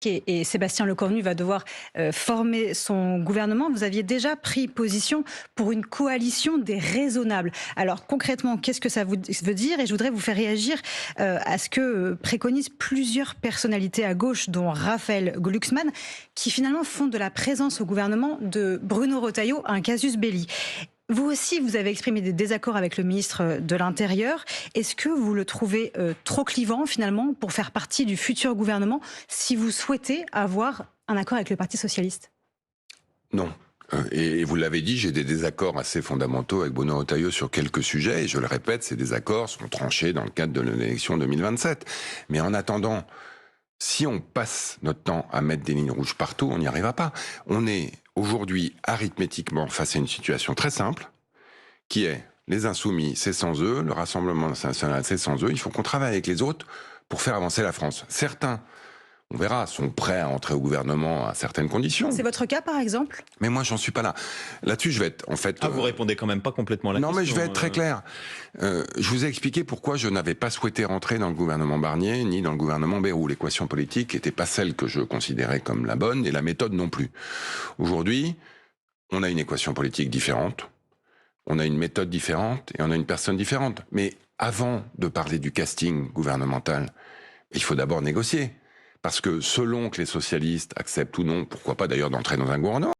et Sébastien Lecornu va devoir former son gouvernement. Vous aviez déjà pris position pour une coalition des raisonnables. Alors concrètement, qu'est-ce que ça veut dire? Et je voudrais vous faire réagir à ce que préconisent plusieurs personnalités à gauche, dont Raphaël Glucksmann, qui finalement font de la présence au gouvernement de Bruno Retailleau un casus belli. Vous aussi, vous avez exprimé des désaccords avec le ministre de l'Intérieur. Est-ce que vous le trouvez trop clivant finalement pour faire partie du futur gouvernement si vous souhaitez avoir un accord avec le Parti socialiste? Non. Et vous l'avez dit, j'ai des désaccords assez fondamentaux avec Bruno Retailleau sur quelques sujets. Et je le répète, ces désaccords seront tranchés dans le cadre de l'élection 2027. Mais en attendant, si on passe notre temps à mettre des lignes rouges partout, on n'y arrivera pas. On est aujourd'hui arithmétiquement face à une situation très simple, qui est les Insoumis, c'est sans eux, le Rassemblement national, c'est sans eux. Il faut qu'on travaille avec les autres pour faire avancer la France. Certains, on verra, sont prêts à entrer au gouvernement à certaines conditions. C'est votre cas, par exemple? Mais moi, j'en suis pas là. Là-dessus, je vais être, en fait... vous répondez quand même pas complètement à la non, question. mais je vais être très clair. Je vous ai expliqué pourquoi je n'avais pas souhaité rentrer dans le gouvernement Barnier, ni dans le gouvernement Bayrou. L'équation politique n'était pas celle que je considérais comme la bonne, et la méthode non plus. Aujourd'hui, on a une équation politique différente, on a une méthode différente, et on a une personne différente. Mais avant de parler du casting gouvernemental, il faut d'abord négocier. Parce que selon que les socialistes acceptent ou non, pourquoi pas d'ailleurs d'entrer dans un gouvernement,